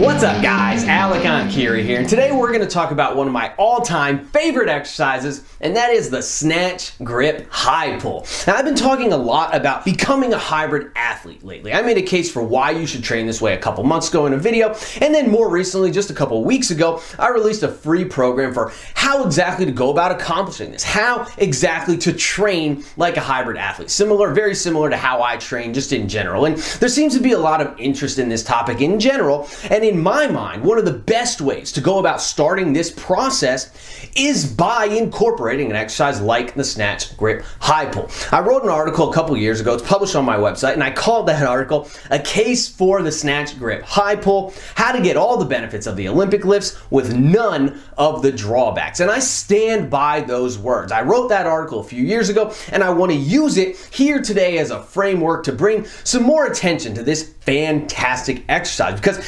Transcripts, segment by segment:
What's up guys, Enkiri here, and today we're going to talk about one of my all-time favorite exercises, and that is the snatch, grip, high pull. Now I've been talking a lot about becoming a hybrid athlete lately. I made a case for why you should train this way a couple months ago in a video, and then more recently, just a couple weeks ago, I released a free program for how exactly to go about accomplishing this, how exactly to train like a hybrid athlete. Very similar to how I train just in general, and there seems to be a lot of interest in this topic in general. And in my mind, one of the best ways to go about starting this process is by incorporating an exercise like the snatch, grip, high pull. I wrote an article a couple years ago, it's published on my website, and I called that article A Case for the Snatch, Grip, High Pull, How to Get All the Benefits of the Olympic Lifts with None of the Drawbacks. And I stand by those words. I wrote that article a few years ago, and I want to use it here today as a framework to bring some more attention to this fantastic exercise, because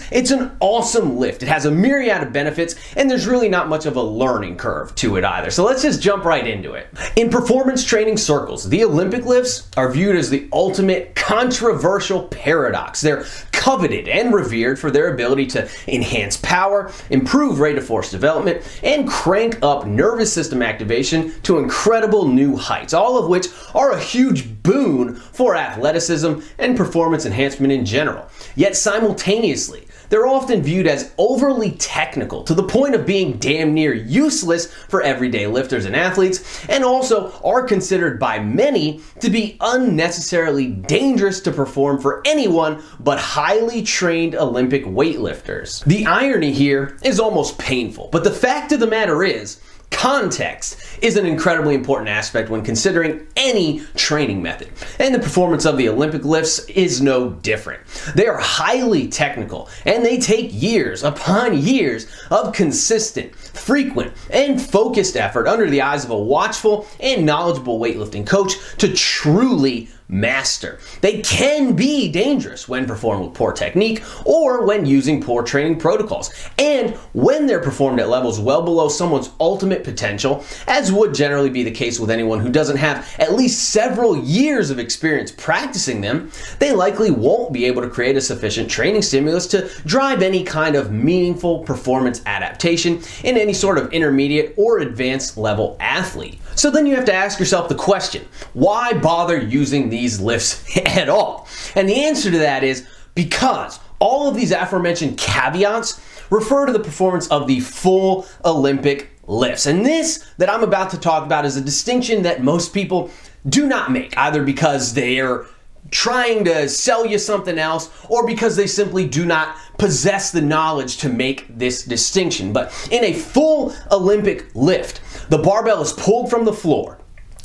it's an awesome lift. It has a myriad of benefits, and there's really not much of a learning curve to it either. So let's just jump right into it. In performance training circles, the Olympic lifts are viewed as the ultimate controversial paradox. They're coveted and revered for their ability to enhance power, improve rate of force development, and crank up nervous system activation to incredible new heights, all of which are a huge boon for athleticism and performance enhancement in general. Yet simultaneously, they're often viewed as overly technical to the point of being damn near useless for everyday lifters and athletes, and also are considered by many to be unnecessarily dangerous to perform for anyone but highly trained Olympic weightlifters. The irony here is almost painful, but the fact of the matter is, context is an incredibly important aspect when considering any training method, and the performance of the Olympic lifts is no different. They are highly technical, and they take years upon years of consistent, frequent, and focused effort under the eyes of a watchful and knowledgeable weightlifting coach to truly master. They can be dangerous when performed with poor technique or when using poor training protocols, and when they're performed at levels well below someone's ultimate potential, as would generally be the case with anyone who doesn't have at least several years of experience practicing them, they likely won't be able to create a sufficient training stimulus to drive any kind of meaningful performance adaptation in any sort of intermediate or advanced level athlete. So then you have to ask yourself the question, why bother using these lifts at all? And the answer to that is because all of these aforementioned caveats refer to the performance of the full Olympic lifts. And this that I'm about to talk about is a distinction that most people do not make, either because they're trying to sell you something else or because they simply do not possess the knowledge to make this distinction. But in a full Olympic lift, the barbell is pulled from the floor.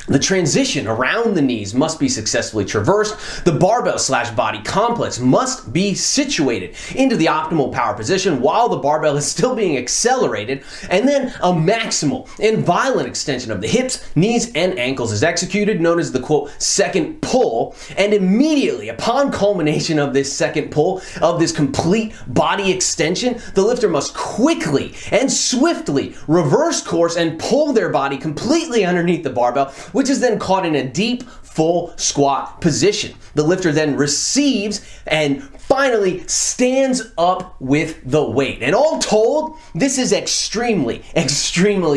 The transition around the knees must be successfully traversed. The barbell/body complex must be situated into the optimal power position while the barbell is still being accelerated, and then a maximal and violent extension of the hips, knees, and ankles is executed, known as the quote second pull. And immediately upon culmination of this second pull, of this complete body extension, the lifter must quickly and swiftly reverse course and pull their body completely underneath the barbell, which is then caught in a deep full squat position. The lifter then receives and finally stands up with the weight. And all told, this is extremely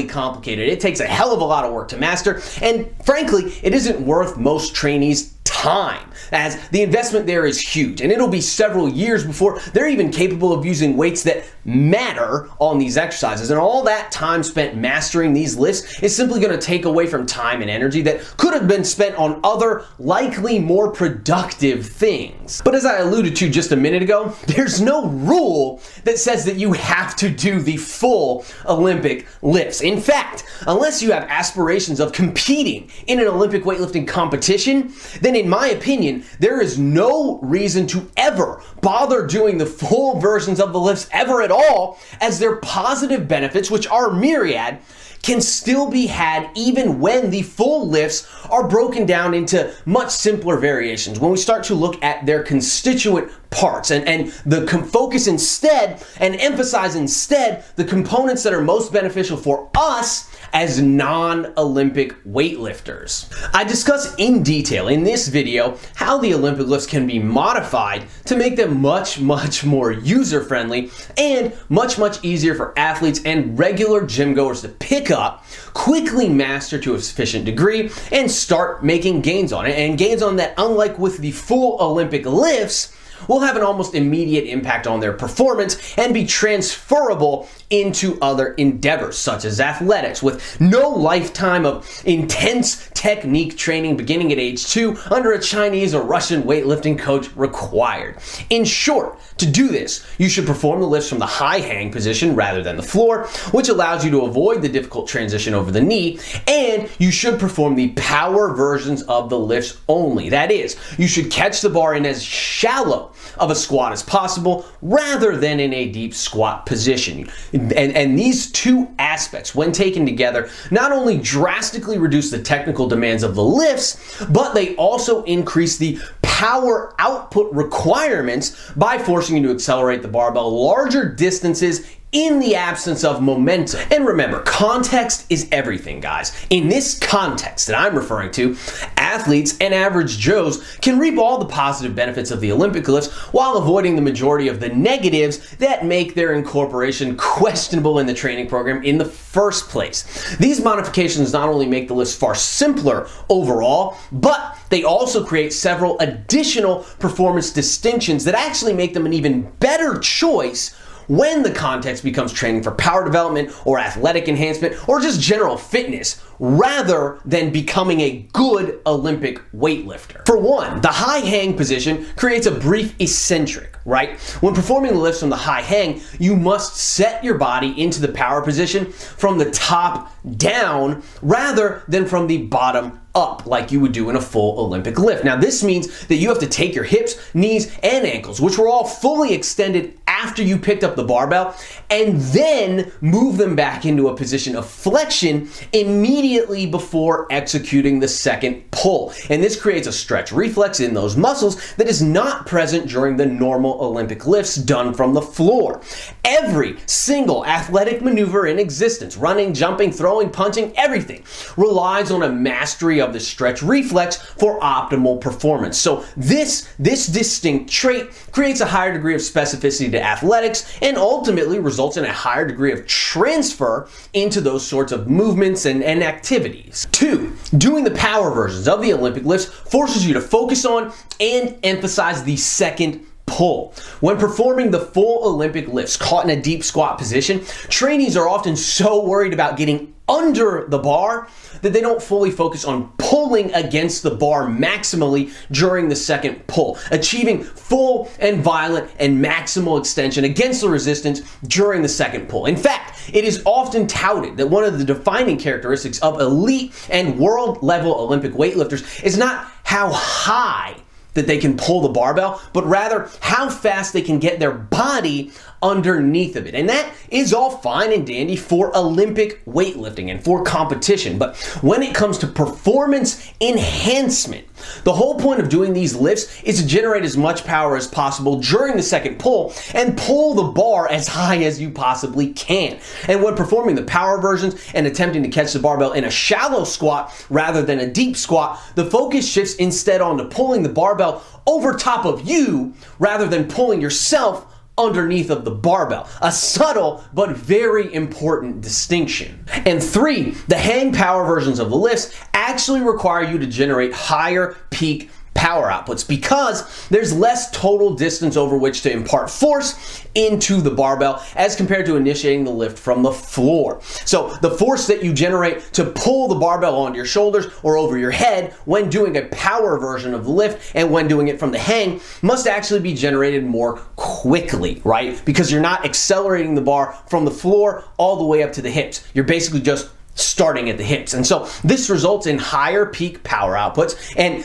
complicated. It takes a hell of a lot of work to master, and frankly, it isn't worth most trainees' time, as the investment there is huge, and it'll be several years before they're even capable of using weights that matter on these exercises. And all that time spent mastering these lifts is simply going to take away from time and energy that could have been spent on other, likely more productive things. But as I alluded to just a minute ago, there's no rule that says that you have to do the full Olympic lifts. In fact, unless you have aspirations of competing in an Olympic weightlifting competition, then in my opinion, there is no reason to ever bother doing the full versions of the lifts ever at all, as their positive benefits, which are myriad, can still be had even when the full lifts are broken down into much simpler variations. When we start to look at their constituent parts and focus instead and emphasize instead the components that are most beneficial for us as non-Olympic weightlifters. I discuss in detail in this video how the Olympic lifts can be modified to make them much more user-friendly and much easier for athletes and regular gym goers to pick up, quickly master to a sufficient degree, and start making gains on it. And gains on that, unlike with the full Olympic lifts, will have an almost immediate impact on their performance and be transferable into other endeavors such as athletics, with no lifetime of intense technique training beginning at age 2 under a Chinese or Russian weightlifting coach required. In short, to do this, you should perform the lifts from the high hang position rather than the floor, which allows you to avoid the difficult transition over the knee, and you should perform the power versions of the lifts only. That is, you should catch the bar in as shallow of a squat as possible rather than in a deep squat position. And these two aspects, when taken together, not only drastically reduce the technical demands of the lifts, but they also increase the power output requirements by forcing you to accelerate the barbell larger distances in the absence of momentum. And remember, context is everything, guys. In this context that I'm referring to, athletes and average Joes can reap all the positive benefits of the Olympic lifts while avoiding the majority of the negatives that make their incorporation questionable in the training program in the first place. These modifications not only make the lifts far simpler overall, but they also create several additional performance distinctions that actually make them an even better choice when the context becomes training for power development or athletic enhancement or just general fitness, rather than becoming a good Olympic weightlifter. For one, the high hang position creates a brief eccentric, right? When performing the lifts from the high hang, you must set your body into the power position from the top down rather than from the bottom up like you would do in a full Olympic lift. Now this means that you have to take your hips, knees, and ankles, which were all fully extended after you picked up the barbell, and then move them back into a position of flexion immediately before executing the second pull. And this creates a stretch reflex in those muscles that is not present during the normal Olympic lifts done from the floor. Every single athletic maneuver in existence, running, jumping, throwing, punching, everything relies on a mastery of the stretch reflex for optimal performance. So this distinct trait creates a higher degree of specificity to athletics and ultimately results in a higher degree of transfer into those sorts of movements and activities. 2, doing the power versions of the Olympic lifts forces you to focus on and emphasize the second pull. When performing the full Olympic lifts caught in a deep squat position, trainees are often so worried about getting under the bar that they don't fully focus on pulling against the bar maximally during the second pull, achieving full and violent and maximal extension against the resistance during the second pull. In fact, it is often touted that one of the defining characteristics of elite and world level Olympic weightlifters is not how high that they can pull the barbell, but rather how fast they can get their body underneath of it. And that is all fine and dandy for Olympic weightlifting and for competition. But when it comes to performance enhancement, the whole point of doing these lifts is to generate as much power as possible during the second pull and pull the bar as high as you possibly can. And when performing the power versions and attempting to catch the barbell in a shallow squat rather than a deep squat, the focus shifts instead onto pulling the barbell over top of you rather than pulling yourself underneath of the barbell. A subtle but very important distinction. And 3, the hang power versions of the lifts actually require you to generate higher peak power outputs because there's less total distance over which to impart force into the barbell as compared to initiating the lift from the floor. So the force that you generate to pull the barbell onto your shoulders or over your head when doing a power version of the lift and when doing it from the hang must actually be generated more quickly, right? Because you're not accelerating the bar from the floor all the way up to the hips. You're basically just starting at the hips. And so this results in higher peak power outputs, and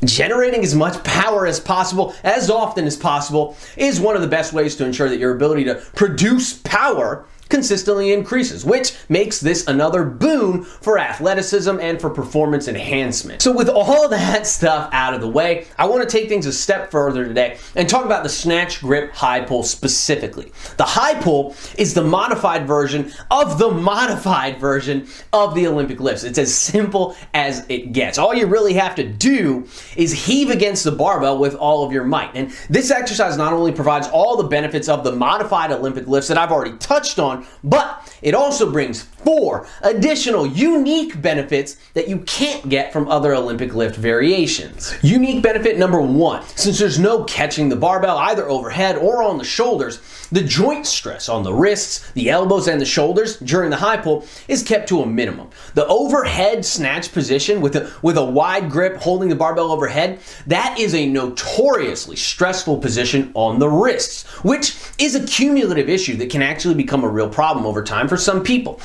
generating as much power as possible, as often as possible, is one of the best ways to ensure that your ability to produce power consistently increases, which makes this another boon for athleticism and for performance enhancement. So with all that stuff out of the way, I want to take things a step further today and talk about the snatch grip high pull specifically. The high pull is the modified version of the modified version of the Olympic lifts. It's as simple as it gets. All you really have to do is heave against the barbell with all of your might. And this exercise not only provides all the benefits of the modified Olympic lifts that I've already touched on, but it also brings 4 additional unique benefits that you can't get from other Olympic lift variations. Unique benefit number 1, since there's no catching the barbell either overhead or on the shoulders, the joint stress on the wrists, the elbows, and the shoulders during the high pull is kept to a minimum. The overhead snatch position with a wide grip holding the barbell overhead, that is a notoriously stressful position on the wrists, which is a cumulative issue that can actually become a real problem over time for some people.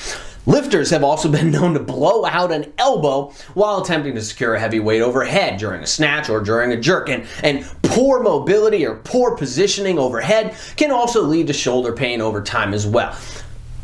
Lifters have also been known to blow out an elbow while attempting to secure a heavy weight overhead during a snatch or during a jerk, and poor mobility or poor positioning overhead can also lead to shoulder pain over time as well.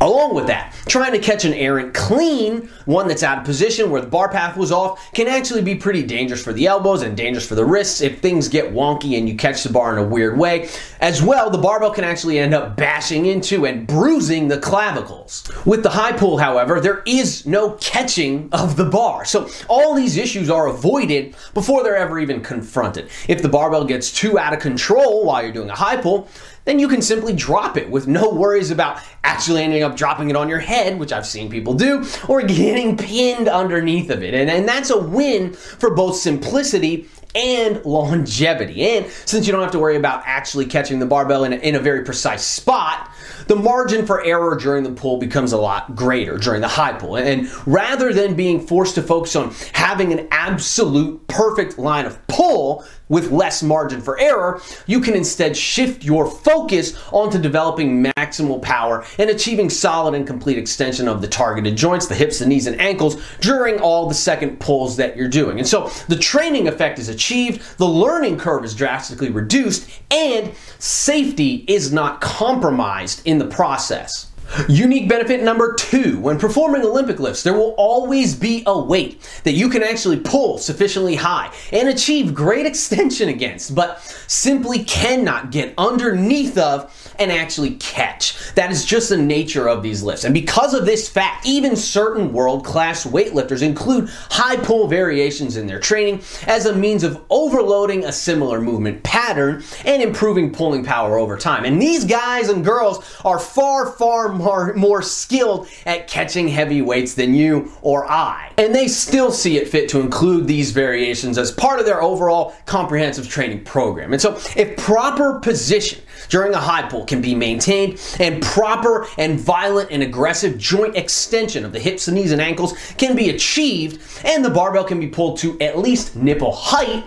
Along with that, trying to catch an errant clean, one that's out of position where the bar path was off, can actually be pretty dangerous for the elbows and dangerous for the wrists if things get wonky and you catch the bar in a weird way. As well, the barbell can actually end up bashing into and bruising the clavicles. With the high pull, however, there is no catching of the bar, so all these issues are avoided before they're ever even confronted. If the barbell gets too out of control while you're doing a high pull, then you can simply drop it with no worries about actually ending up dropping it on your head, which I've seen people do, or getting pinned underneath of it. And that's a win for both simplicity and longevity. And since you don't have to worry about actually catching the barbell in a very precise spot, the margin for error during the pull becomes a lot greater during the high pull. And rather than being forced to focus on having an absolute perfect line of pull with less margin for error, you can instead shift your focus onto developing maximal power and achieving solid and complete extension of the targeted joints, the hips, the knees, and ankles during all the second pulls that you're doing. And so the training effect is achieved, the learning curve is drastically reduced, and safety is not compromised in the process. Unique benefit number 2, when performing Olympic lifts, there will always be a weight that you can actually pull sufficiently high and achieve great extension against, but simply cannot get underneath of and actually catch. That is just the nature of these lifts. And because of this fact, even certain world-class weightlifters include high pull variations in their training as a means of overloading a similar movement pattern and improving pulling power over time. And these guys and girls are far more skilled at catching heavy weights than you or I. And they still see it fit to include these variations as part of their overall comprehensive training program. And so if proper position during a high pull can be maintained and proper and violent and aggressive joint extension of the hips, the knees, and ankles can be achieved, and the barbell can be pulled to at least nipple height,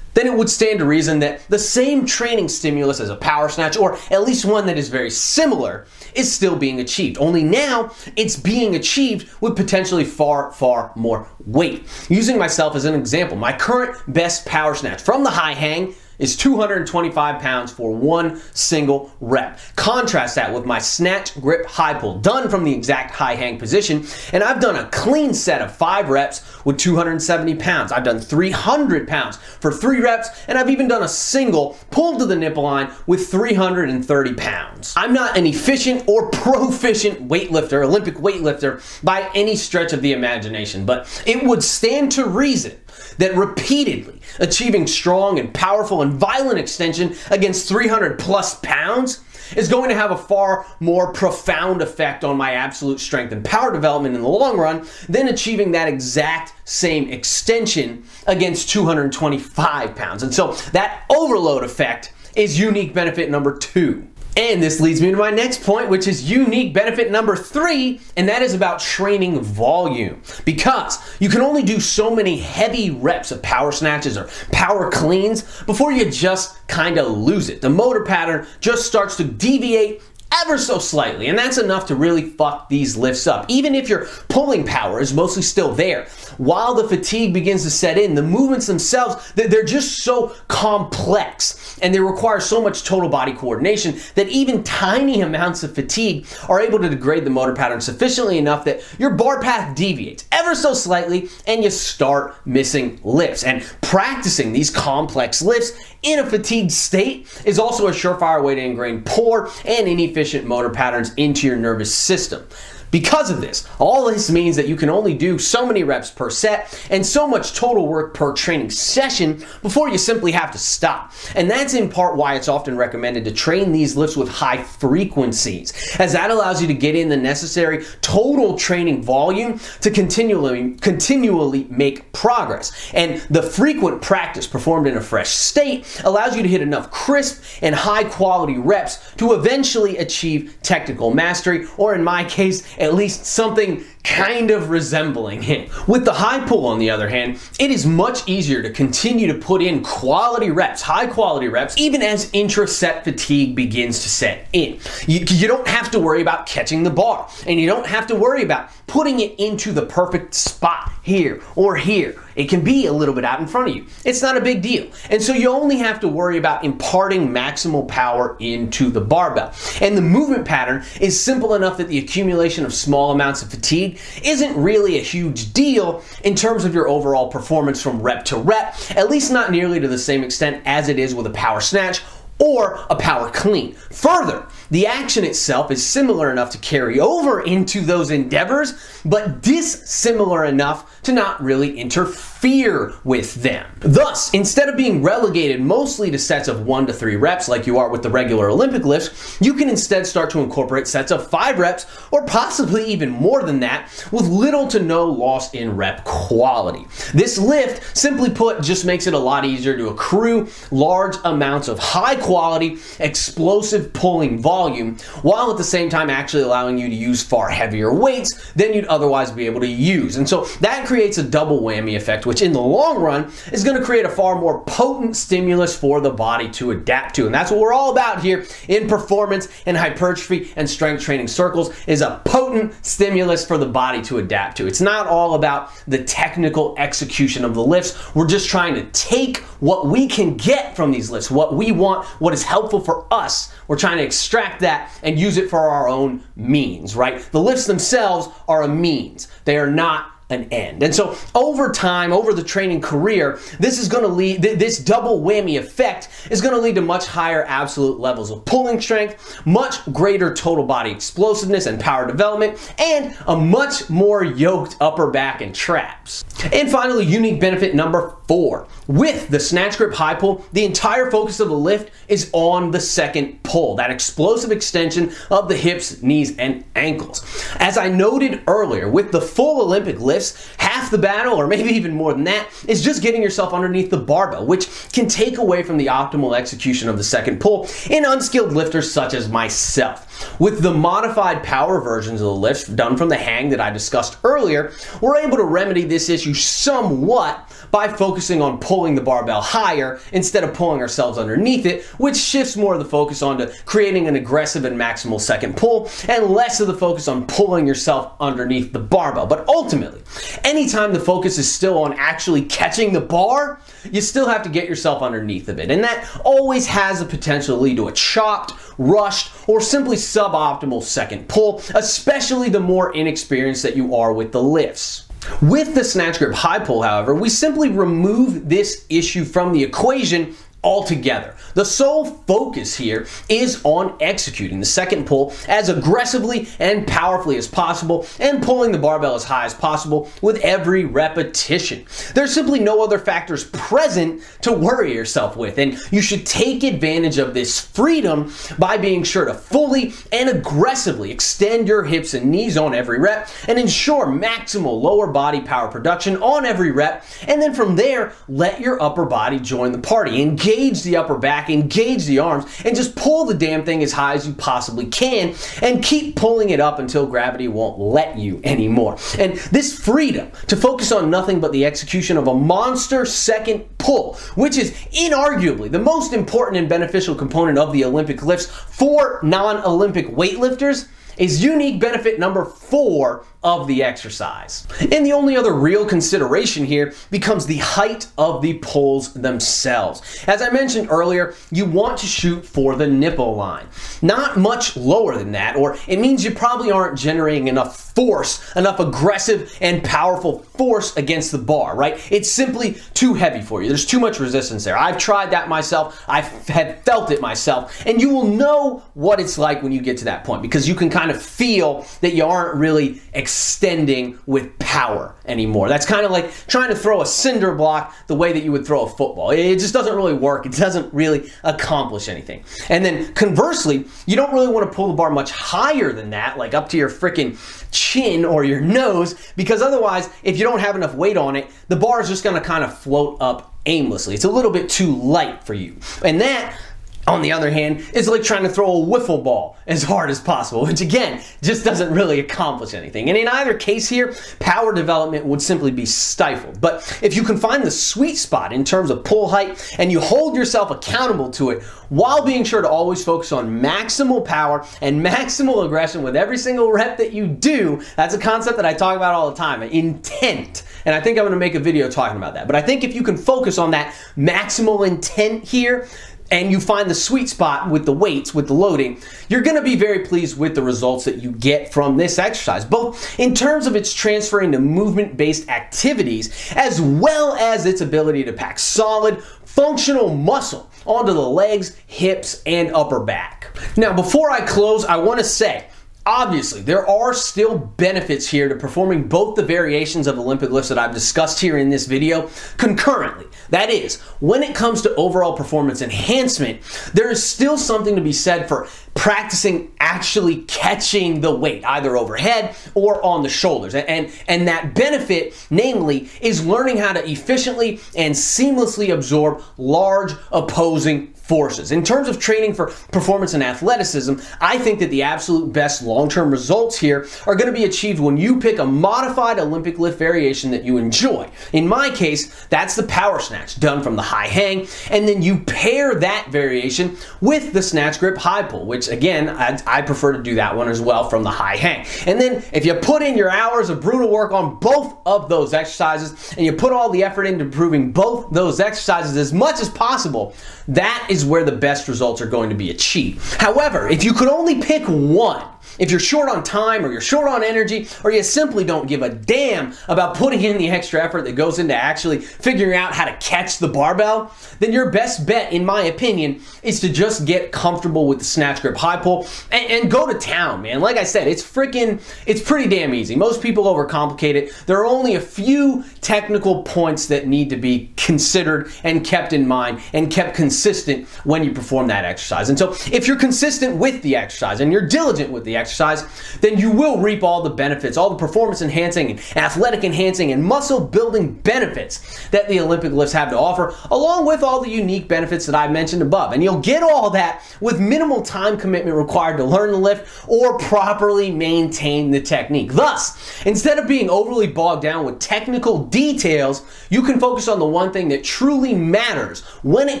then it would stand to reason that the same training stimulus as a power snatch, or at least one that is very similar, is still being achieved. Only now it's being achieved with potentially far more weight. Using myself as an example, my current best power snatch from the high hang is 225 pounds for one single rep. Contrast that with my snatch grip high pull done from the exact high hang position, and I've done a clean set of 5 reps with 270 pounds. I've done 300 pounds for 3 reps, and I've even done a single pulled to the nipple line with 330 pounds. I'm not an efficient or proficient weightlifter, Olympic weightlifter, by any stretch of the imagination, but it would stand to reason that repeatedly achieving strong and powerful and violent extension against 300 plus pounds is going to have a far more profound effect on my absolute strength and power development in the long run than achieving that exact same extension against 225 pounds. And so that overload effect is unique benefit number 2. And this leads me to my next point, which is unique benefit number 3, and that is about training volume. Because you can only do so many heavy reps of power snatches or power cleans before you just kind of lose it. The motor pattern just starts to deviate ever so slightly, and that's enough to really fuck these lifts up. Even if your pulling power is mostly still there, while the fatigue begins to set in, the movements themselves, they're just so complex and they require so much total body coordination that even tiny amounts of fatigue are able to degrade the motor pattern sufficiently enough that your bar path deviates ever so slightly and you start missing lifts. And practicing these complex lifts in a fatigued state is also a surefire way to ingrain poor and inefficient motor patterns into your nervous system. Because of this, all this means that you can only do so many reps per set and so much total work per training session before you simply have to stop. And that's in part why it's often recommended to train these lifts with high frequencies, as that allows you to get in the necessary total training volume to continually make progress. And the frequent practice performed in a fresh state allows you to hit enough crisp and high quality reps to eventually achieve technical mastery, or in my case, at least something kind of resembling it. With the high pull, on the other hand, it is much easier to continue to put in quality reps, high quality reps, even as intra-set fatigue begins to set in. You don't have to worry about catching the bar, and you don't have to worry about putting it into the perfect spot here or here. It can be a little bit out in front of you. It's not a big deal. And so you only have to worry about imparting maximal power into the barbell. And the movement pattern is simple enough that the accumulation of small amounts of fatigue isn't really a huge deal in terms of your overall performance from rep to rep, at least not nearly to the same extent as it is with a power snatch or a power clean. Further, the action itself is similar enough to carry over into those endeavors, but dissimilar enough to not really interfere with them. Thus, instead of being relegated mostly to sets of 1 to 3 reps like you are with the regular Olympic lifts, you can instead start to incorporate sets of 5 reps or possibly even more than that with little to no loss in rep quality. This lift, simply put, just makes it a lot easier to accrue large amounts of high quality, explosive pulling volume, while at the same time actually allowing you to use far heavier weights than you'd otherwise be able to use. And so that creates a double whammy effect, which in the long run is going to create a far more potent stimulus for the body to adapt to. And that's what we're all about here in performance and hypertrophy and strength training circles, is a potent stimulus for the body to adapt to. It's not all about the technical execution of the lifts. We're just trying to take what we can get from these lifts, what we want, what is helpful for us. We're trying to extract that and use it for our own means, right? The lifts themselves are a means. They are not an end. And so over time, over the training career, this is going to lead, this double whammy effect is going to lead to much higher absolute levels of pulling strength, much greater total body explosiveness and power development, and a much more yoked upper back and traps. And finally, unique benefit number 4. With the snatch grip high pull, the entire focus of the lift is on the second pull, that explosive extension of the hips, knees, and ankles. As I noted earlier, with the full Olympic lift, half the battle, or maybe even more than that, is just getting yourself underneath the barbell, which can take away from the optimal execution of the second pull in unskilled lifters such as myself. With the modified power versions of the lifts done from the hang that I discussed earlier, we're able to remedy this issue somewhat by focusing on pulling the barbell higher instead of pulling ourselves underneath it, which shifts more of the focus onto creating an aggressive and maximal second pull and less of the focus on pulling yourself underneath the barbell. But ultimately, anytime the focus is still on actually catching the bar, you still have to get yourself underneath of it. And that always has the potential to lead to a chopped, rushed, or simply suboptimal second pull, especially the more inexperienced that you are with the lifts. With the snatch grip high pull, however, we simply remove this issue from the equation altogether. The sole focus here is on executing the second pull as aggressively and powerfully as possible and pulling the barbell as high as possible with every repetition. There's simply no other factors present to worry yourself with, and you should take advantage of this freedom by being sure to fully and aggressively extend your hips and knees on every rep and ensure maximal lower body power production on every rep, and then from there let your upper body join the party. Engage engage the upper back, engage the arms, and just pull the damn thing as high as you possibly can and keep pulling it up until gravity won't let you anymore. And this freedom to focus on nothing but the execution of a monster second pull, which is inarguably the most important and beneficial component of the Olympic lifts for non-Olympic weightlifters, is unique benefit number 4 of the exercise. And the only other real consideration here becomes the height of the pulls themselves. As I mentioned earlier, you want to shoot for the nipple line. Not much lower than that, or it means you probably aren't generating enough force, enough aggressive and powerful force against the bar, right? It's simply too heavy for you. There's too much resistance there. I've tried that myself. I've felt it myself, and you will know what it's like when you get to that point, because you can kind of feel that you aren't really extending with power anymore. That's kind of like trying to throw a cinder block the way that you would throw a football. It just doesn't really work. It doesn't really accomplish anything. And then conversely, you don't really want to pull the bar much higher than that, like up to your freaking chin or your nose, because otherwise, if you don't have enough weight on it, the bar is just going to kind of float up aimlessly. It's a little bit too light for you. And that, on the other hand, is like trying to throw a wiffle ball as hard as possible, which again, just doesn't really accomplish anything. And in either case here, power development would simply be stifled. But if you can find the sweet spot in terms of pull height and you hold yourself accountable to it while being sure to always focus on maximal power and maximal aggression with every single rep that you do, that's a concept that I talk about all the time, intent. And I think I'm going to make a video talking about that. But I think if you can focus on that maximal intent here, and you find the sweet spot with the weights, with the loading, you're gonna be very pleased with the results that you get from this exercise, both in terms of its transferring to movement-based activities, as well as its ability to pack solid, functional muscle onto the legs, hips, and upper back. Now, before I close, I wanna say, obviously, there are still benefits here to performing both the variations of Olympic lifts that I've discussed here in this video concurrently. That is, when it comes to overall performance enhancement, there is still something to be said for practicing actually catching the weight, either overhead or on the shoulders. And that benefit, namely, is learning how to efficiently and seamlessly absorb large opposing forces. In terms of training for performance and athleticism, I think that the absolute best long-term results here are going to be achieved when you pick a modified Olympic lift variation that you enjoy. In my case, that's the power snatch, done from the high hang, and then you pair that variation with the snatch grip high pull, which again, I prefer to do that one as well from the high hang. And then if you put in your hours of brutal work on both of those exercises, and you put all the effort into improving both those exercises as much as possible, that is where the best results are going to be achieved. However, if you could only pick one, if you're short on time or you're short on energy or you simply don't give a damn about putting in the extra effort that goes into actually figuring out how to catch the barbell, then your best bet, in my opinion, is to just get comfortable with the snatch grip high pull and go to town, man. Like I said, it's pretty damn easy. Most people overcomplicate it. There are only a few technical points that need to be considered and kept in mind and kept consistent when you perform that exercise. And so if you're consistent with the exercise and you're diligent with the exercise, then you will reap all the benefits, all the performance enhancing and athletic enhancing and muscle building benefits that the Olympic lifts have to offer, along with all the unique benefits that I mentioned above. And you'll get all that with minimal time commitment required to learn the lift or properly maintain the technique. Thus, instead of being overly bogged down with technical details, you can focus on the one thing that truly matters when it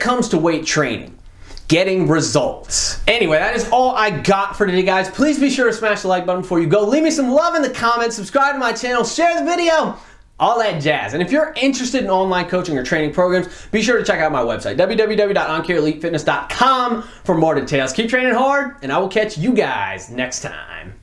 comes to weight training: getting results. Anyway, that is all I got for today, guys. Please be sure to smash the like button before you go. Leave me some love in the comments, subscribe to my channel, share the video, all that jazz. And if you're interested in online coaching or training programs, be sure to check out my website, www.enkirielitefitness.com, for more details. Keep training hard, and I will catch you guys next time.